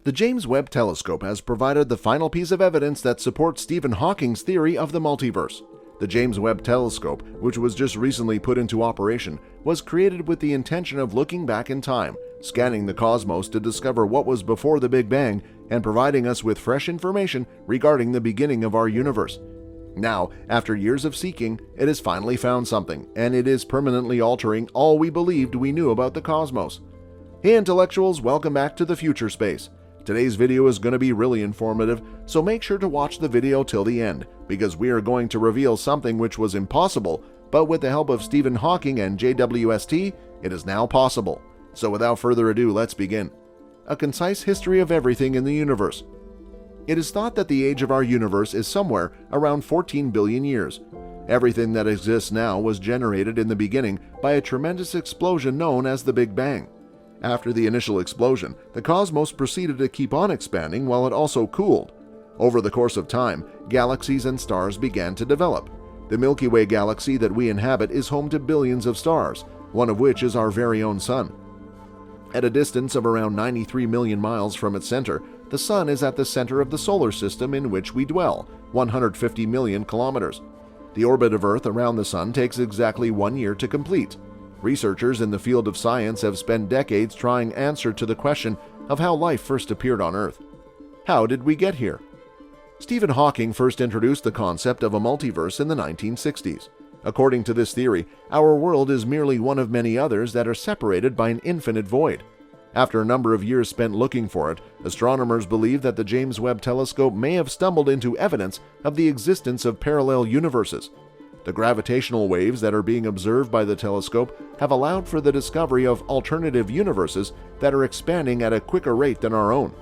The James Webb Telescope has provided the final piece of evidence that supports Stephen Hawking's theory of the multiverse. The James Webb Telescope, which was just recently put into operation, was created with the intention of looking back in time, scanning the cosmos to discover what was before the Big Bang, and providing us with fresh information regarding the beginning of our universe. Now, after years of seeking, it has finally found something, and it is permanently altering all we believed we knew about the cosmos. Hey intellectuals, welcome back to the future space. Today's video is going to be really informative, so make sure to watch the video till the end, because we are going to reveal something which was impossible, but with the help of Stephen Hawking and JWST, it is now possible. So without further ado, let's begin. A concise history of everything in the universe. It is thought that the age of our universe is somewhere around 14 billion years. Everything that exists now was generated in the beginning by a tremendous explosion known as the Big Bang. After the initial explosion, the cosmos proceeded to keep on expanding while it also cooled. Over the course of time, galaxies and stars began to develop. The Milky Way galaxy that we inhabit is home to billions of stars, one of which is our very own Sun. At a distance of around 93 million miles from its center, the Sun is at the center of the solar system in which we dwell, 150 million kilometers. The orbit of Earth around the Sun takes exactly 1 year to complete. Researchers in the field of science have spent decades trying answer to the question of how life first appeared on Earth. How did we get here? Stephen Hawking first introduced the concept of a multiverse in the 1960s. According to this theory, our world is merely one of many others that are separated by an infinite void. After a number of years spent looking for it, astronomers believe that the James Webb Telescope may have stumbled into evidence of the existence of parallel universes. The gravitational waves that are being observed by the telescope have allowed for the discovery of alternative universes that are expanding at a quicker rate than our own.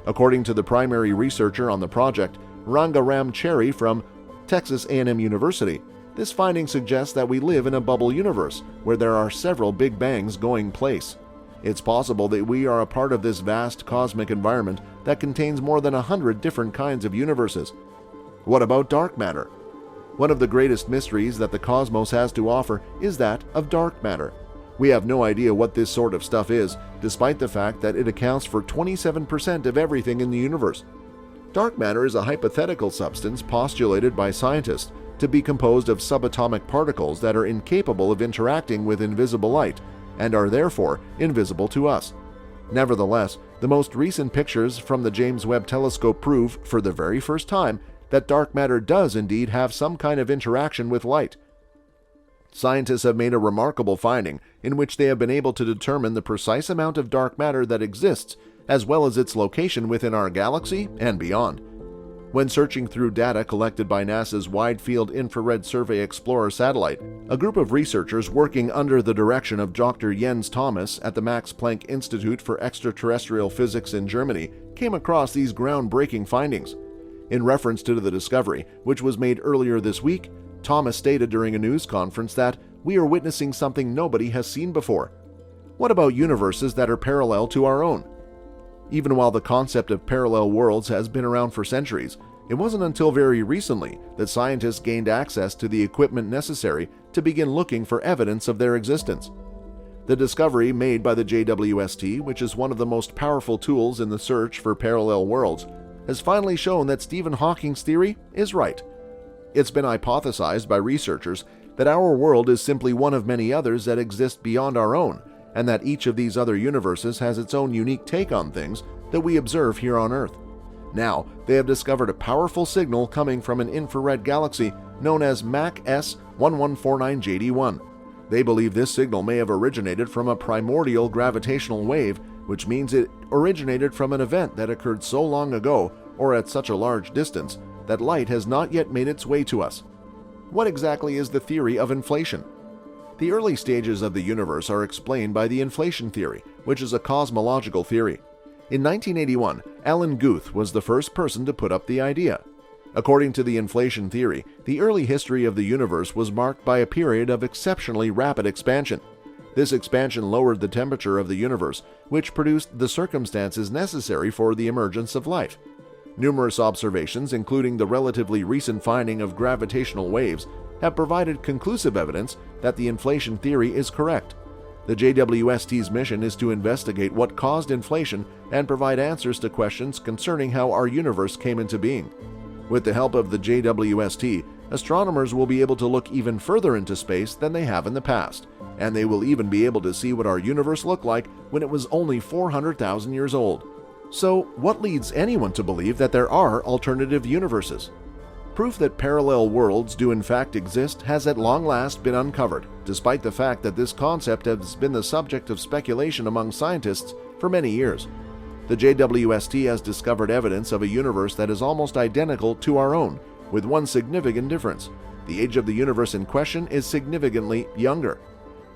According to the primary researcher on the project, Rangaram Cherry from Texas A&M University, this finding suggests that we live in a bubble universe where there are several Big Bangs going place. It's possible that we are a part of this vast cosmic environment that contains more than 100 different kinds of universes. What about dark matter? One of the greatest mysteries that the cosmos has to offer is that of dark matter. We have no idea what this sort of stuff is, despite the fact that it accounts for 27% of everything in the universe. Dark matter is a hypothetical substance postulated by scientists to be composed of subatomic particles that are incapable of interacting with invisible light and are therefore invisible to us. Nevertheless, the most recent pictures from the James Webb Telescope prove, for the very first time, that dark matter does indeed have some kind of interaction with light. Scientists have made a remarkable finding in which they have been able to determine the precise amount of dark matter that exists, as well as its location within our galaxy and beyond. When searching through data collected by NASA's Wide Field Infrared Survey Explorer satellite, a group of researchers working under the direction of Dr. Jens Thomas at the Max Planck Institute for Extraterrestrial Physics in Germany came across these groundbreaking findings. In reference to the discovery, which was made earlier this week, Thomas stated during a news conference that we are witnessing something nobody has seen before. What about universes that are parallel to our own? Even while the concept of parallel worlds has been around for centuries, it wasn't until very recently that scientists gained access to the equipment necessary to begin looking for evidence of their existence. The discovery made by the JWST, which is one of the most powerful tools in the search for parallel worlds, has finally shown that Stephen Hawking's theory is right. It's been hypothesized by researchers that our world is simply one of many others that exist beyond our own, and that each of these other universes has its own unique take on things that we observe here on Earth. Now, they have discovered a powerful signal coming from an infrared galaxy known as MAC S1149JD1. They believe this signal may have originated from a primordial gravitational wave, which means it originated from an event that occurred so long ago or at such a large distance that light has not yet made its way to us. What exactly is the theory of inflation? The early stages of the universe are explained by the inflation theory, which is a cosmological theory. In 1981, Alan Guth was the first person to put up the idea. According to the inflation theory, the early history of the universe was marked by a period of exceptionally rapid expansion. This expansion lowered the temperature of the universe, which produced the circumstances necessary for the emergence of life. Numerous observations, including the relatively recent finding of gravitational waves, have provided conclusive evidence that the inflation theory is correct. The JWST's mission is to investigate what caused inflation and provide answers to questions concerning how our universe came into being. With the help of the JWST, astronomers will be able to look even further into space than they have in the past, and they will even be able to see what our universe looked like when it was only 400,000 years old. So, what leads anyone to believe that there are alternative universes? Proof that parallel worlds do in fact exist has at long last been uncovered, despite the fact that this concept has been the subject of speculation among scientists for many years. The JWST has discovered evidence of a universe that is almost identical to our own, with one significant difference. The age of the universe in question is significantly younger.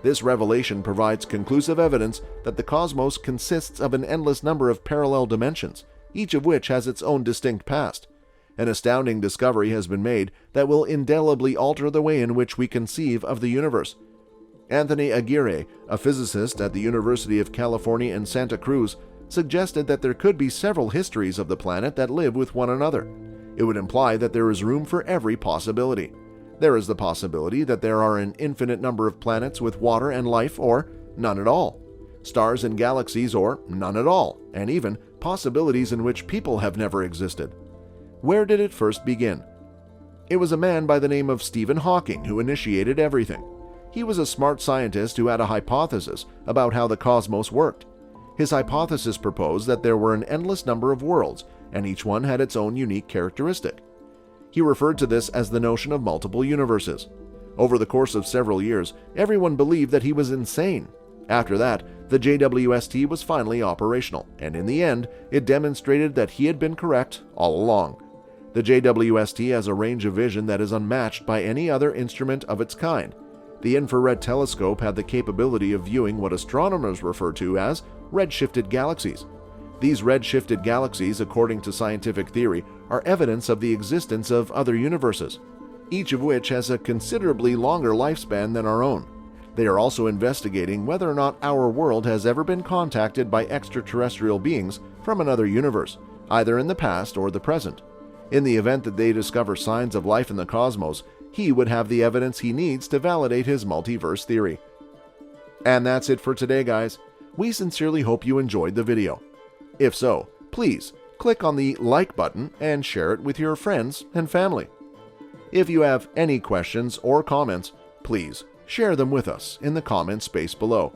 This revelation provides conclusive evidence that the cosmos consists of an endless number of parallel dimensions, each of which has its own distinct past. An astounding discovery has been made that will indelibly alter the way in which we conceive of the universe. Anthony Aguirre, a physicist at the University of California in Santa Cruz, suggested that there could be several histories of the planet that live with one another. It would imply that there is room for every possibility. There is the possibility that there are an infinite number of planets with water and life, or none at all. Stars and galaxies, or none at all, and even possibilities in which people have never existed. Where did it first begin? It was a man by the name of Stephen Hawking who initiated everything. He was a smart scientist who had a hypothesis about how the cosmos worked. His hypothesis proposed that there were an endless number of worlds, and each one had its own unique characteristic. He referred to this as the notion of multiple universes. Over the course of several years, everyone believed that he was insane. After that, the JWST was finally operational, and in the end, it demonstrated that he had been correct all along. The JWST has a range of vision that is unmatched by any other instrument of its kind. The infrared telescope had the capability of viewing what astronomers refer to as redshifted galaxies. These redshifted galaxies, according to scientific theory, are evidence of the existence of other universes, each of which has a considerably longer lifespan than our own. They are also investigating whether or not our world has ever been contacted by extraterrestrial beings from another universe, either in the past or the present. In the event that they discover signs of life in the cosmos, he would have the evidence he needs to validate his multiverse theory. And that's it for today, guys. We sincerely hope you enjoyed the video. If so, please click on the like button and share it with your friends and family. If you have any questions or comments, please share them with us in the comment space below.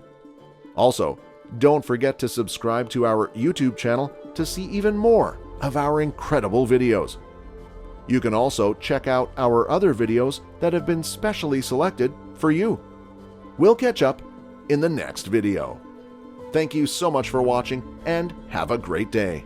Also, don't forget to subscribe to our YouTube channel to see even more of our incredible videos. You can also check out our other videos that have been specially selected for you. We'll catch up in the next video. Thank you so much for watching, and have a great day.